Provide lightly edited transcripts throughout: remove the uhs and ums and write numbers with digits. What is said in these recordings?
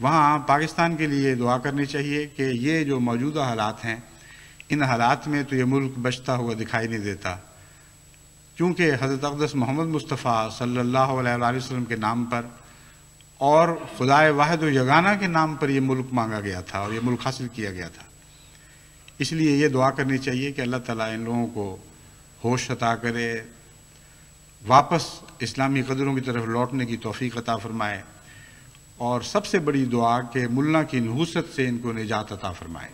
وہاں پاکستان کے لیے دعا کرنی چاہیے کہ یہ جو موجودہ حالات ہیں، ان حالات میں تو یہ ملک بچتا ہوا دکھائی نہیں دیتا، کیونکہ حضرت اقدس محمد مصطفیٰ صلی اللہ علیہ وآلہ وسلم کے نام پر اور خدائے واحد و یگانہ کے نام پر یہ ملک مانگا گیا تھا اور یہ ملک حاصل کیا گیا تھا۔ اس لیے یہ دعا کرنی چاہیے کہ اللہ تعالیٰ ان لوگوں کو ہوش عطا کرے، واپس اسلامی قدروں کی طرف لوٹنے کی توفیق عطا فرمائے، اور سب سے بڑی دعا کہ ملہ کی نحوست سے ان کو نجات عطا فرمائے۔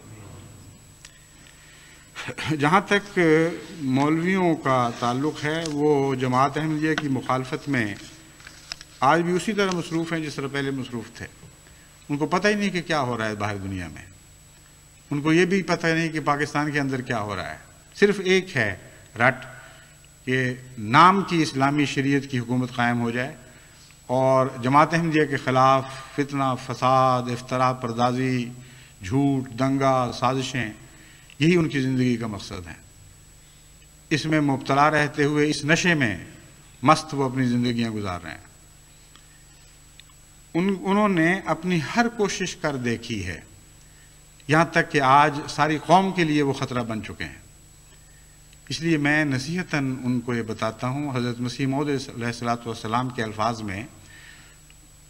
جہاں تک مولویوں کا تعلق ہے، وہ جماعت احمدیہ کی مخالفت میں آج بھی اسی طرح مصروف ہیں جس طرح پہلے مصروف تھے۔ ان کو پتہ ہی نہیں کہ کیا ہو رہا ہے باہر دنیا میں، ان کو یہ بھی پتہ نہیں کہ پاکستان کے اندر کیا ہو رہا ہے۔ صرف ایک ہے رٹ کہ نام کی اسلامی شریعت کی حکومت قائم ہو جائے اور جماعت احمدیہ کے خلاف فتنہ، فساد، افتراء پردازی، جھوٹ، دنگا، سازشیں، یہی ان کی زندگی کا مقصد ہے۔ اس میں مبتلا رہتے ہوئے، اس نشے میں مست وہ اپنی زندگیاں گزار رہے ہیں۔ انہوں نے اپنی ہر کوشش کر دیکھی ہے، یہاں تک کہ آج ساری قوم کے لیے وہ خطرہ بن چکے ہیں۔ اس لیے میں نصیحتاً ان کو یہ بتاتا ہوں، حضرت مسیح موعود علیہ السلام کے الفاظ میں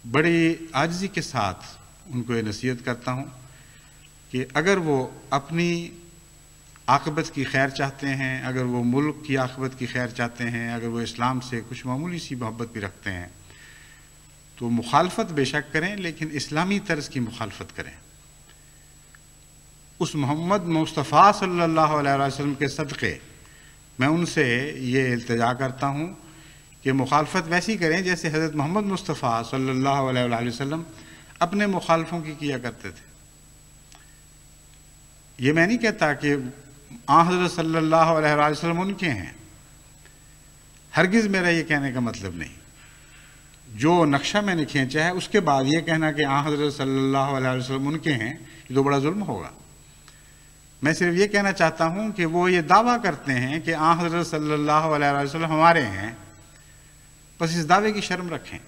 بڑی عاجزی کے ساتھ ان کو یہ نصیحت کرتا ہوں کہ اگر وہ اپنی عاقبت کی خیر چاہتے ہیں، اگر وہ ملک کی عاقبت کی خیر چاہتے ہیں، اگر وہ اسلام سے کچھ معمولی سی محبت بھی رکھتے ہیں، تو مخالفت بے شک کریں، لیکن اسلامی طرز کی مخالفت کریں۔ اس محمد مصطفیٰ صلی اللہ علیہ وسلم کے صدقے میں ان سے یہ التجا کرتا ہوں کہ مخالفت ویسی کریں جیسے حضرت محمد مصطفیٰ صلی اللہ علیہ وآلہ وسلم اپنے مخالفوں کی کیا کرتے تھے۔ یہ میں نہیں کہتا کہ حضرت صلی اللہ علیہ وآلہ وسلم ان کے ہیں، ہرگز میرا یہ کہنے کا مطلب نہیں۔ جو نقشہ میں نے کھینچا ہے اس کے بعد یہ کہنا کہ حضرت صلی اللہ علیہ وسلم ان کے ہیں، یہ تو بڑا ظلم ہوگا۔ میں صرف یہ کہنا چاہتا ہوں کہ وہ یہ دعویٰ کرتے ہیں کہ حضرت صلی اللہ علیہ وسلم ہمارے ہیں، بس اس دعوے کی شرم رکھیں،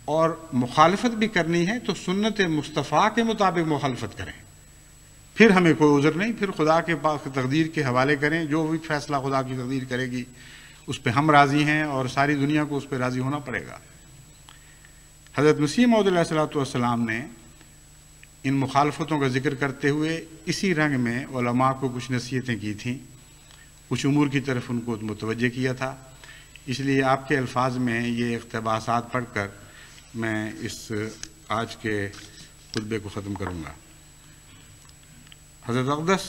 اور مخالفت بھی کرنی ہے تو سنت مصطفیٰ کے مطابق مخالفت کریں، پھر ہمیں کوئی عذر نہیں، پھر خدا کے پاک تقدیر کے حوالے کریں، جو بھی فیصلہ خدا کی تقدیر کرے گی اس پہ ہم راضی ہیں اور ساری دنیا کو اس پہ راضی ہونا پڑے گا۔ حضرت مسیح موعود علیہ السلام نے ان مخالفتوں کا ذکر کرتے ہوئے اسی رنگ میں علماء کو کچھ نصیحتیں کی تھیں، کچھ امور کی طرف ان کو متوجہ کیا تھا۔ اس لیے آپ کے الفاظ میں یہ اقتباسات پڑھ کر میں اس آج کے خطبے کو ختم کروں گا۔ حضرت اقدس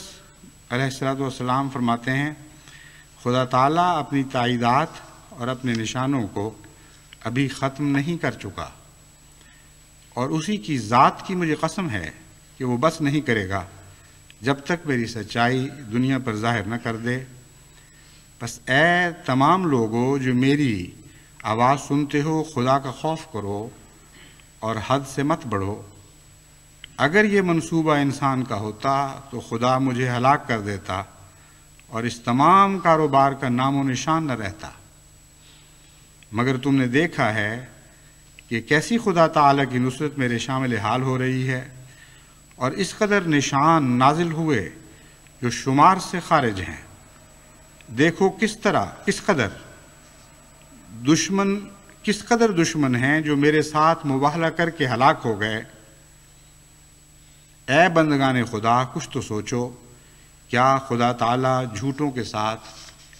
علیہ السلام فرماتے ہیں، خدا تعالیٰ اپنی تائیدات اور اپنے نشانوں کو ابھی ختم نہیں کر چکا، اور اسی کی ذات کی مجھے قسم ہے کہ وہ بس نہیں کرے گا جب تک میری سچائی دنیا پر ظاہر نہ کر دے۔ بس اے تمام لوگوں جو میری آواز سنتے ہو، خدا کا خوف کرو اور حد سے مت بڑھو۔ اگر یہ منصوبہ انسان کا ہوتا تو خدا مجھے ہلاک کر دیتا اور اس تمام کاروبار کا نام و نشان نہ رہتا، مگر تم نے دیکھا ہے کہ کیسی خدا تعالیٰ کی نصرت میرے شامل حال ہو رہی ہے، اور اس قدر نشان نازل ہوئے جو شمار سے خارج ہیں۔ دیکھو کس قدر دشمن ہیں جو میرے ساتھ مباہلہ کر کے ہلاک ہو گئے۔ اے بندگان خدا، کچھ تو سوچو، کیا خدا تعالیٰ جھوٹوں کے ساتھ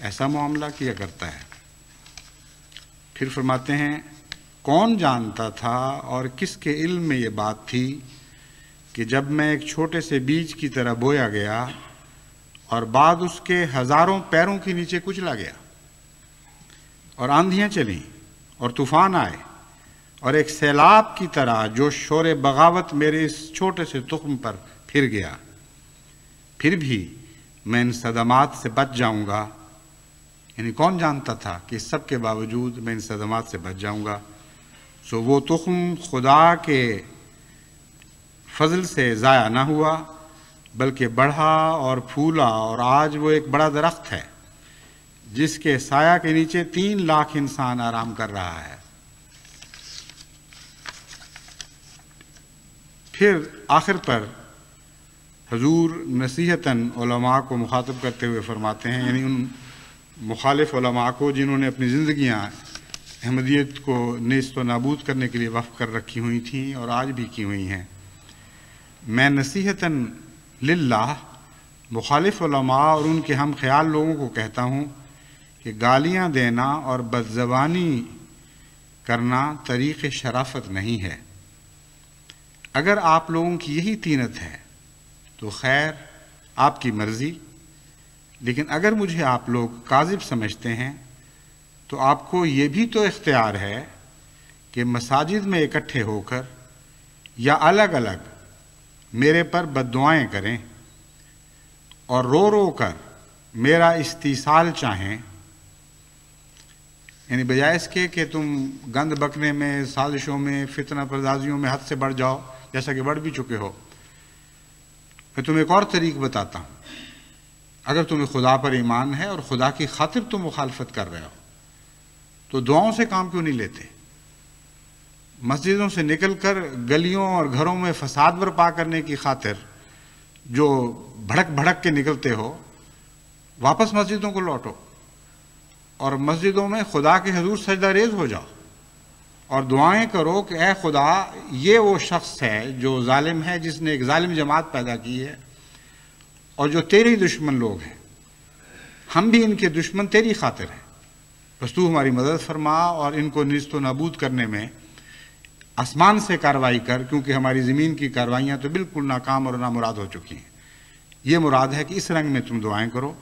ایسا معاملہ کیا کرتا ہے؟ پھر فرماتے ہیں، کون جانتا تھا اور کس کے علم میں یہ بات تھی کہ جب میں ایک چھوٹے سے بیج کی طرح بویا گیا اور بعد اس کے ہزاروں پیروں کے نیچے کچلا گیا، اور آندھیاں چلیں اور طوفان آئے اور ایک سیلاب کی طرح جو شور بغاوت میرے اس چھوٹے سے تخم پر پھر گیا، پھر بھی میں ان صدمات سے بچ جاؤں گا۔ یعنی کون جانتا تھا کہ اس سب کے باوجود میں ان صدمات سے بچ جاؤں گا؟ سو وہ تخم خدا کے فضل سے ضائع نہ ہوا، بلکہ بڑھا اور پھولا، اور آج وہ ایک بڑا درخت ہے جس کے سایہ کے نیچے 3 لاکھ انسان آرام کر رہا ہے۔ پھر آخر پر حضور نصیحتاً علماء کو مخاطب کرتے ہوئے فرماتے ہیں، یعنی ان مخالف علماء کو جنہوں نے اپنی زندگیاں احمدیت کو نیست و نابود کرنے کے لیے وقف کر رکھی ہوئی تھیں اور آج بھی کی ہوئی ہیں، میں نصیحتاً للہ مخالف علماء اور ان کے ہم خیال لوگوں کو کہتا ہوں کہ گالیاں دینا اور بدزبانی کرنا طریق شرافت نہیں ہے۔ اگر آپ لوگوں کی یہی طینت ہے تو خیر، آپ کی مرضی، لیکن اگر مجھے آپ لوگ کاذب سمجھتے ہیں تو آپ کو یہ بھی تو اختیار ہے کہ مساجد میں اکٹھے ہو کر یا الگ الگ میرے پر بددعائیں کریں اور رو رو کر میرا استیصال چاہیں، یعنی بجائے اس کے کہ تم گند بکنے میں، سازشوں میں، فتنہ پردازیوں میں حد سے بڑھ جاؤ، جیسا کہ بڑھ بھی چکے ہو، میں تمہیں ایک اور طریق بتاتا ہوں۔ اگر تمہیں خدا پر ایمان ہے اور خدا کی خاطر تم مخالفت کر رہے ہو تو دعاؤں سے کام کیوں نہیں لیتے؟ مسجدوں سے نکل کر گلیوں اور گھروں میں فساد برپا کرنے کی خاطر جو بھڑک بھڑک کے نکلتے ہو، واپس مسجدوں کو لوٹو اور مسجدوں میں خدا کے حضور سجدہ ریز ہو جاؤ اور دعائیں کرو کہ اے خدا، یہ وہ شخص ہے جو ظالم ہے، جس نے ایک ظالم جماعت پیدا کی ہے اور جو تیری دشمن لوگ ہیں، ہم بھی ان کے دشمن تیری خاطر ہیں، بس تو ہماری مدد فرما اور ان کو نیست و نابود کرنے میں آسمان سے کارروائی کر، کیونکہ ہماری زمین کی کارروائیاں تو بالکل ناکام اور نامراد ہو چکی ہیں۔ یہ مراد ہے کہ اس رنگ میں تم دعائیں کرو،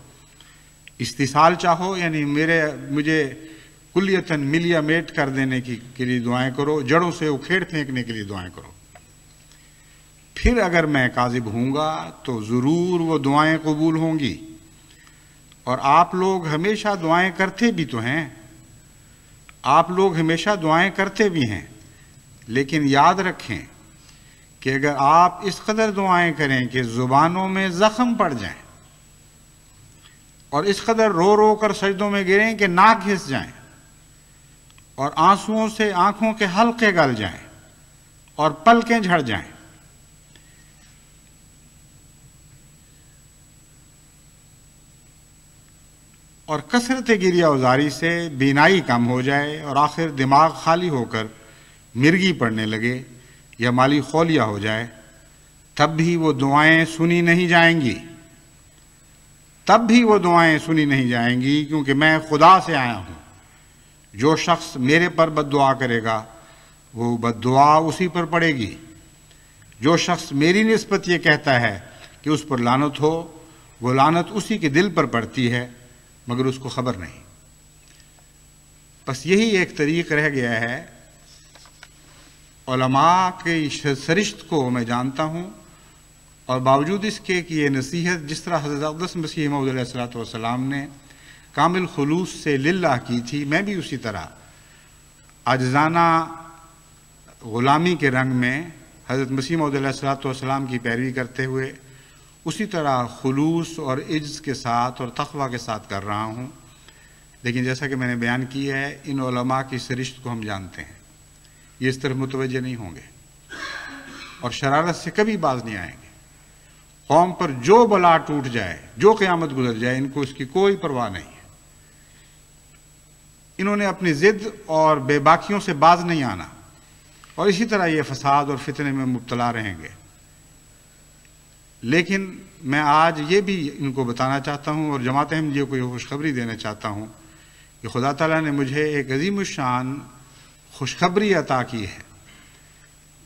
استیصال چاہو، یعنی مجھے کلیتاً ملیا میٹ کر دینے کے لیے دعائیں کرو، جڑوں سے اکھیڑ پھینکنے کے لیے دعائیں کرو۔ پھر اگر میں کاذب ہوں گا تو ضرور وہ دعائیں قبول ہوں گی، اور آپ لوگ ہمیشہ دعائیں کرتے بھی تو ہیں، آپ لوگ ہمیشہ دعائیں کرتے بھی ہیں، لیکن یاد رکھیں کہ اگر آپ اس قدر دعائیں کریں کہ زبانوں میں زخم پڑ جائیں اور اس قدر رو رو کر سجدوں میں گریں کہ ناک گھس جائیں اور آنسوؤں سے آنکھوں کے حلقے گل جائیں اور پلکیں جھڑ جائیں، اور کثرت گریہ وزاری سے بینائی کم ہو جائے اور آخر دماغ خالی ہو کر مرگی پڑنے لگے یا مالی خولیا ہو جائے، تب بھی وہ دعائیں سنی نہیں جائیں گی، تب بھی وہ دعائیں سنی نہیں جائیں گی، کیونکہ میں خدا سے آیا ہوں۔ جو شخص میرے پر بد دعا کرے گا وہ بد دعا اسی پر پڑے گی، جو شخص میری نسبت یہ کہتا ہے کہ اس پر لعنت ہو، وہ لعنت اسی کے دل پر پڑتی ہے مگر اس کو خبر نہیں۔ بس یہی ایک طریق رہ گیا ہے۔ علماء کی سرشت کو میں جانتا ہوں، اور باوجود اس کے کہ یہ نصیحت جس طرح حضرت اقدس مسیح موعود علیہ الصلوۃ والسلام نے کامل خلوص سے للہ کی تھی، میں بھی اسی طرح عاجزانہ غلامی کے رنگ میں حضرت مسیح موعود علیہ الصلوۃ والسلام کی پیروی کرتے ہوئے اسی طرح خلوص اور عجز کے ساتھ اور تقویٰ کے ساتھ کر رہا ہوں۔ لیکن جیسا کہ میں نے بیان کیا ہے، ان علماء کی سرشت کو ہم جانتے ہیں، یہ اس طرح متوجہ نہیں ہوں گے اور شرارت سے کبھی باز نہیں آئیں گے۔ قوم پر جو بلا ٹوٹ جائے، جو قیامت گزر جائے، ان کو اس کی کوئی پرواہ نہیں ہے۔ انہوں نے اپنی ضد اور بے باکیوں سے باز نہیں آنا، اور اسی طرح یہ فساد اور فتنے میں مبتلا رہیں گے۔ لیکن میں آج یہ بھی ان کو بتانا چاہتا ہوں اور جماعت احمدیہ کو یہ خوشخبری دینا چاہتا ہوں کہ خدا تعالیٰ نے مجھے ایک عظیم الشان خوشخبری عطا کی ہے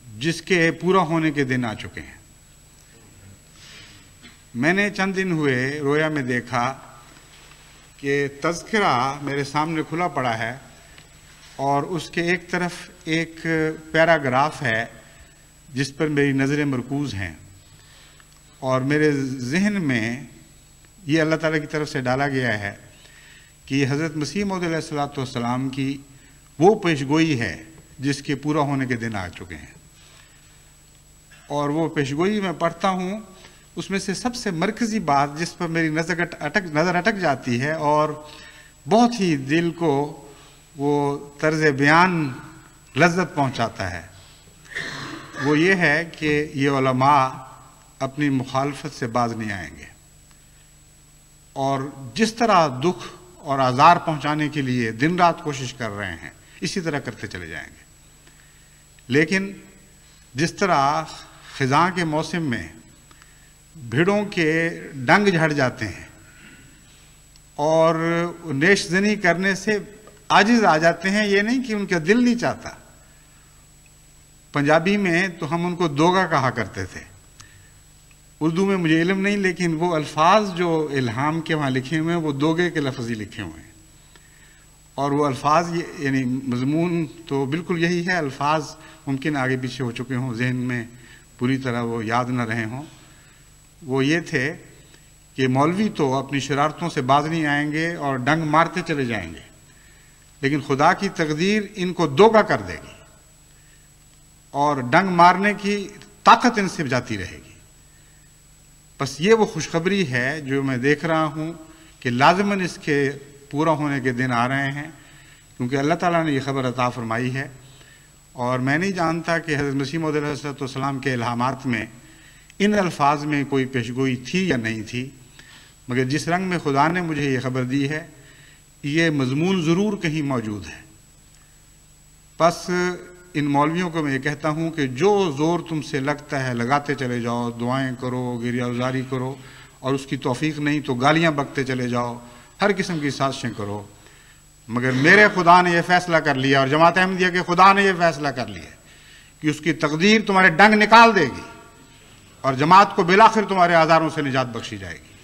جس کے پورا ہونے کے دن آ چکے ہیں۔ میں نے چند دن ہوئے رویا میں دیکھا کہ تذکرہ میرے سامنے کھلا پڑا ہے اور اس کے ایک طرف ایک پیراگراف ہے جس پر میری نظریں مرکوز ہیں، اور میرے ذہن میں یہ اللہ تعالیٰ کی طرف سے ڈالا گیا ہے کہ یہ حضرت مسیح موعود علیہ الصلوۃ والسلام کی وہ پیشگوئی ہے جس کے پورا ہونے کے دن آ چکے ہیں۔ اور وہ پیشگوئی میں پڑھتا ہوں، اس میں سے سب سے مرکزی بات جس پر میری نظر اٹک جاتی ہے اور بہت ہی دل کو وہ طرز بیان لذت پہنچاتا ہے، وہ یہ ہے کہ یہ علماء اپنی مخالفت سے باز نہیں آئیں گے، اور جس طرح دکھ اور آزار پہنچانے کے لیے دن رات کوشش کر رہے ہیں اسی طرح کرتے چلے جائیں گے۔ لیکن جس طرح خزاں کے موسم میں بھیڑوں کے ڈنگ جھڑ جاتے ہیں اور نیش زنی کرنے سے عاجز آ جاتے ہیں، یہ نہیں کہ ان کا دل نہیں چاہتا۔ پنجابی میں تو ہم ان کو دوگا کہا کرتے تھے، اردو میں مجھے علم نہیں، لیکن وہ الفاظ جو الہام کے وہاں لکھے ہوئے ہیں وہ دوگے کے لفظ ہی لکھے ہوئے ہیں، اور وہ الفاظ یعنی مضمون تو بالکل یہی ہے۔ الفاظ ممکن آگے پیچھے ہو چکے ہوں، ذہن میں پوری طرح وہ یاد نہ رہے ہوں۔ وہ یہ تھے کہ مولوی تو اپنی شرارتوں سے باز نہیں آئیں گے اور ڈنگ مارتے چلے جائیں گے، لیکن خدا کی تقدیر ان کو دوگا کر دے گی اور ڈنگ مارنے کی طاقت ان سے جاتی رہے گی۔ بس یہ وہ خوشخبری ہے جو میں دیکھ رہا ہوں کہ لازماً اس کے پورا ہونے کے دن آ رہے ہیں، کیونکہ اللہ تعالیٰ نے یہ خبر عطا فرمائی ہے۔ اور میں نہیں جانتا کہ حضرت مسیح موعود علیہ السلام کے الہامات میں ان الفاظ میں کوئی پیشگوئی تھی یا نہیں تھی، مگر جس رنگ میں خدا نے مجھے یہ خبر دی ہے یہ مضمون ضرور کہیں موجود ہے۔ بس ان مولویوں کو میں یہ کہتا ہوں کہ جو زور تم سے لگتا ہے لگاتے چلے جاؤ، دعائیں کرو، گریہ گزاری کرو، اور اس کی توفیق نہیں تو گالیاں بکتے چلے جاؤ، ہر قسم کی سازشیں کرو، مگر میرے خدا نے یہ فیصلہ کر لیا اور جماعت احمدیہ کے خدا نے یہ فیصلہ کر لیا کہ اس کی تقدیر تمہارے ڈنگ نکال دے گی اور جماعت کو بالآخر تمہارے آزاروں سے نجات بخشی جائے گی۔